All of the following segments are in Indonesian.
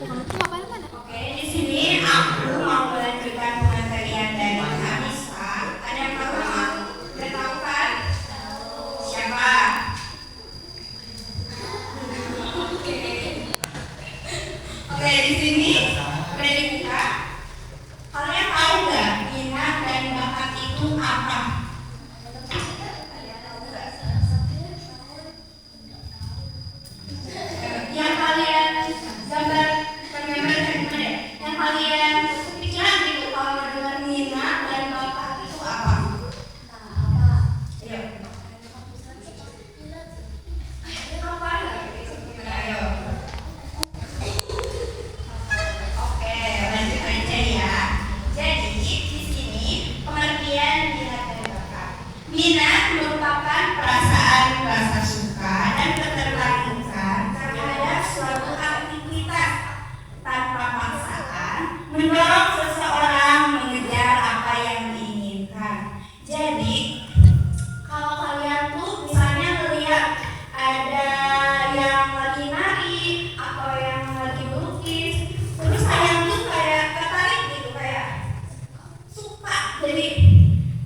Oke, di sini aku mau melanjutkan pengajian dari Anissa. Ada yang tahu nama aku? Udah tahu kan? Siapa? Oke, di sini udah dibuka. Kalian tahu nggak minat dan bakat itu apa? Yang kalian gambar dari mana? Yang kalian pikiran gitu kalau mendengar minat dan bakat itu apa? Ayo. Apa? Ayo. Oke, lanjut aja ya. Jadi di sini pengertian minat dan bakat. Minat merupakan perasaan rasa suka dan ketertarikan terhadap suatu aktivitas tanpa paksaan, mendorong seseorang mengejar apa yang diinginkan. Jadi kalau kalian tuh misalnya melihat ada yang lagi nari atau yang lagi melukis, terus kalian tuh kayak tertarik gitu, kayak suka, jadi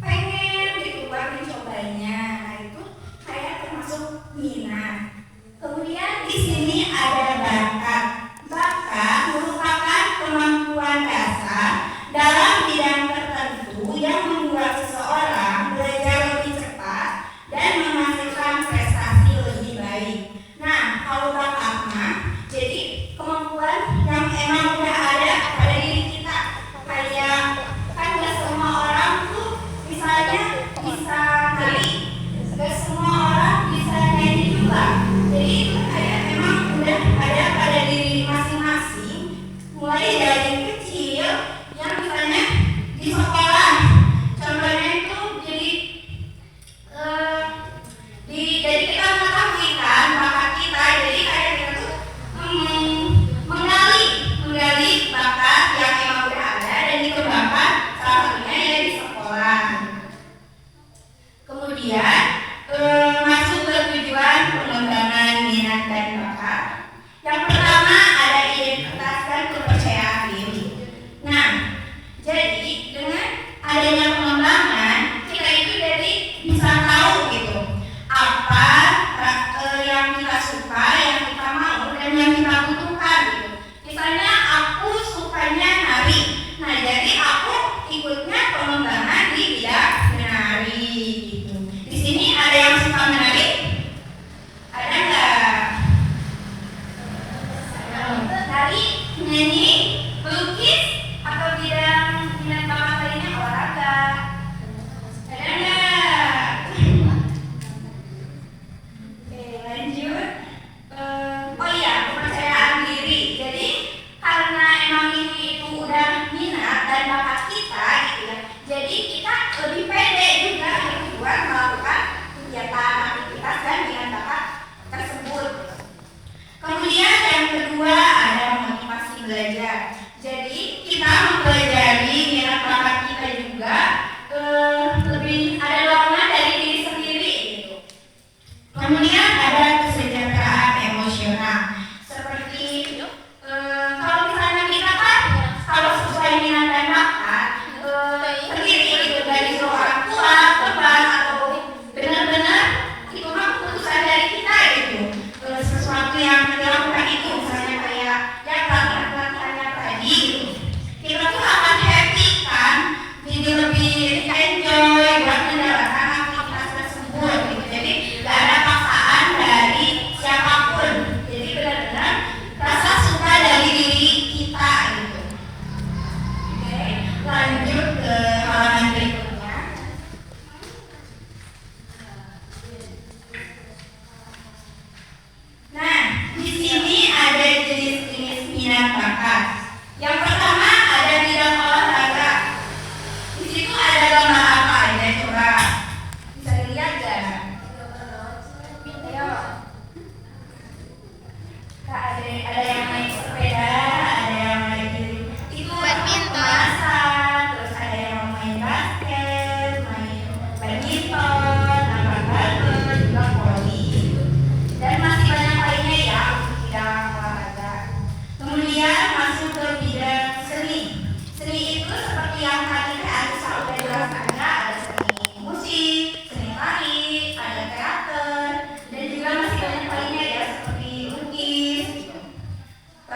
pengen gitu buat mencobanya. Nah itu kayak termasuk minat. Kemudian di sini ada bakat. Bakat merupakan kemampuan dasar dalam bidang tertentu yang membuat seseorang belajar lebih cepat dan menghasilkan prestasi lebih baik. Nah, kalau bakat mah jadi kemampuan yang emang udah ada pada diri kita. Kayak kan gak semua orang tuh misalnya bisa nari, gak semua orang bisa nyanyi juga. Jadi itu kayak emang udah ada pada diri masing-masing, mulai dari kecil yang misalnya di sekolah. Contohnya itu jadi jadi kita mengetahui kan bakat kita, jadi kayak kita tuh menggali bakat yang emang udah ada dan dikembangkan, salah satunya ya di sekolah. Kemudian masuk ke tujuan pengembangan minat dan bakat. Yang pertama ada identitas dan kepercayaan diri. Nah, jadi dengan adanya pengembangan, kita itu jadi bisa tahu gitu apa yang kita suka, yang kita mau, dan yang kita butuhkan gitu. Misalnya aku sukanya nari, nah jadi aku ikutnya pengembangan di bidang menari gitu. Di sini ada yang suka menari? Ada nggak? Nari, nyanyi, melukis, atau bidang minat bakat lainnya, olahraga? Ada nggak? Oke, lanjut. Oh iya, kepercayaan diri. Jadi karena emang ini itu udah minat dan bakat kita gitu ya, jadi kita lebih pede juga gitu buat melakukan kegiatan aktivitas dan minat bakat tersebut. Kemudian yang kedua ada motivasi belajar.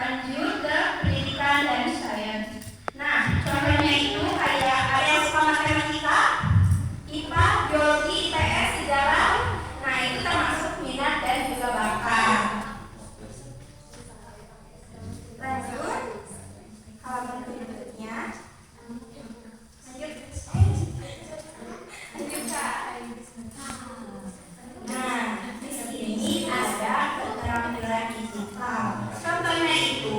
lanjut ke pendidikan dan sains. Nah, contohnya itu kayak ada yang suka matematika, IPA, biologi, IPS, sejarah. Nah, itu termasuk minat dan juga bakat. Lanjut halaman berikutnya. Lanjut Kak. Nah, di sini ada keterampilan digital. Contohnya itu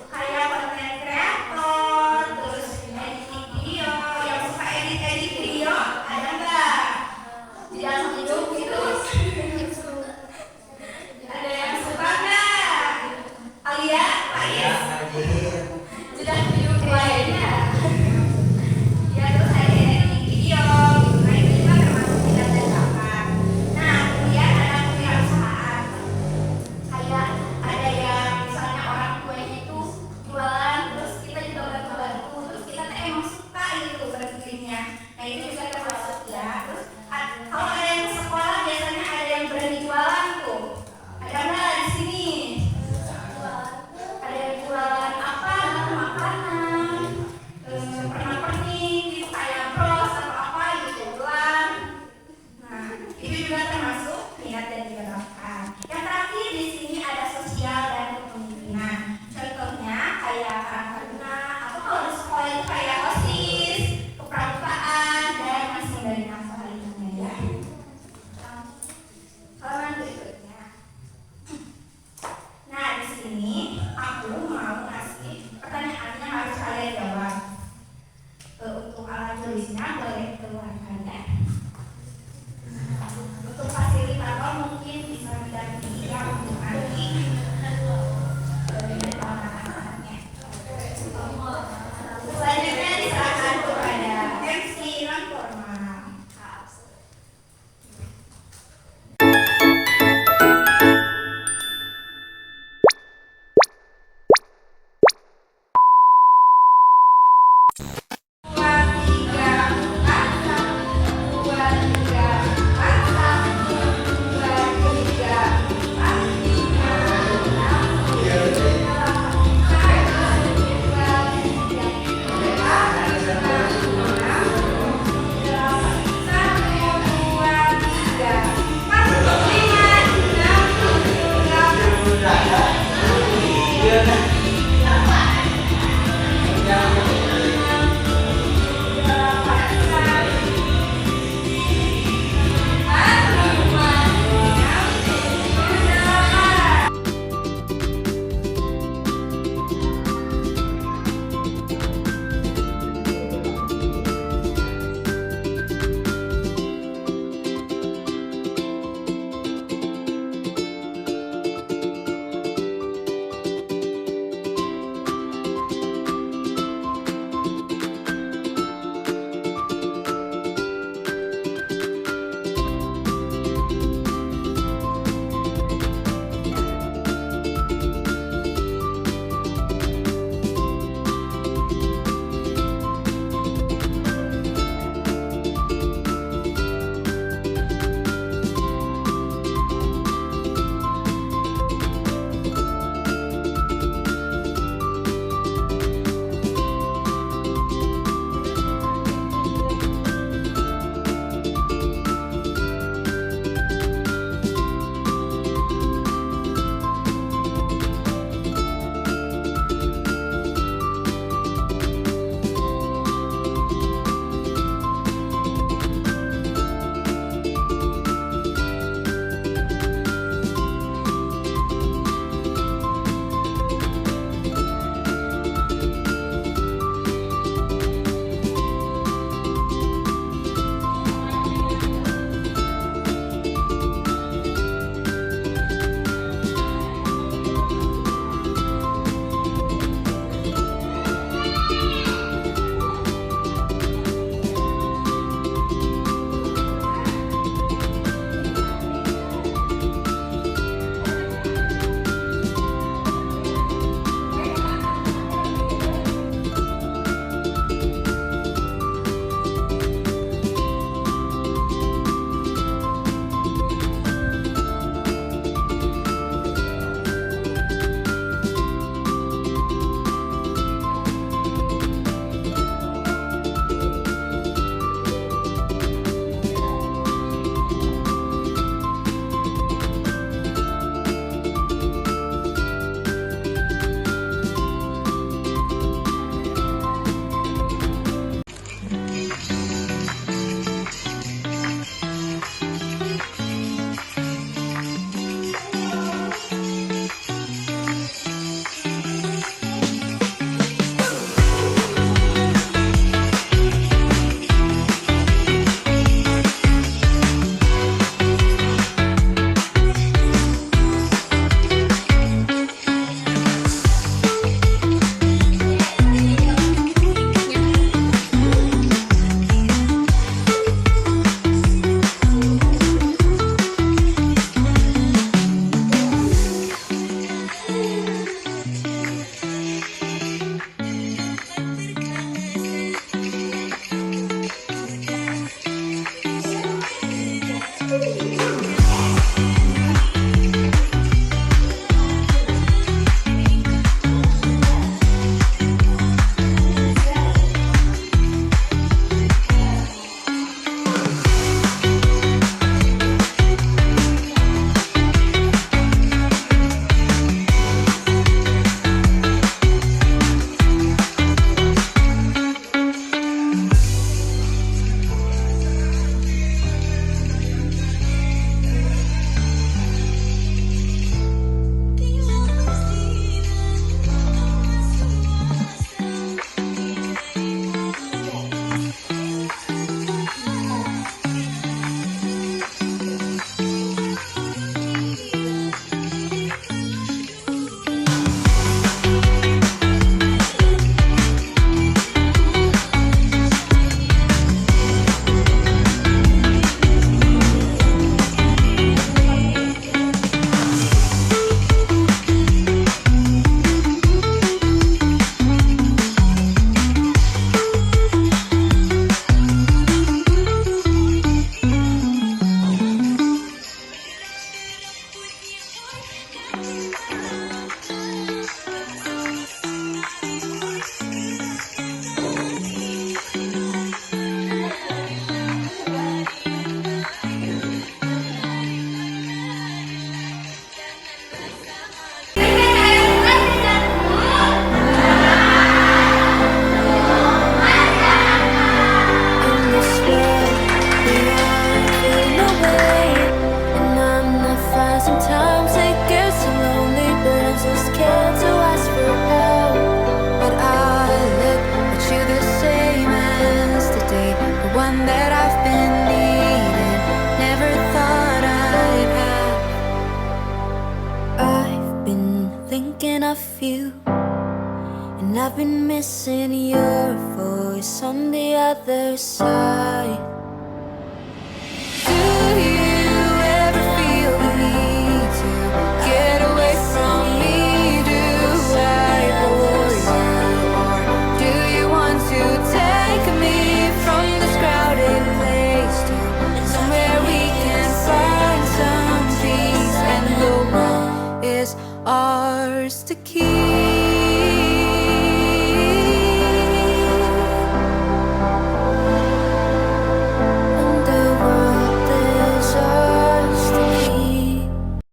kayak konten kreator, terus editing video. Yang suka edit video ada nggak? Di dalam hidup itu ada yang suka nggak? Alia, Ais, sudah hidup lainnya. Ya terus ada editing video. Nah itu juga termasuk minat dan bakat. Nah kemudian ada kewirausahaan. Kayak ada yang misalnya orang tuanya itu jualan, terus kita juga bantu-bantu, terus kita tuh emang suka gitu berpikirnya. Nah itu juga termasuk ya. Terus kalau ada yang ke sekolah biasanya ada yang berani jualan tuh. Ada nggak di sini? Ada yang jualan apa? And I've been missing your voice on the other side.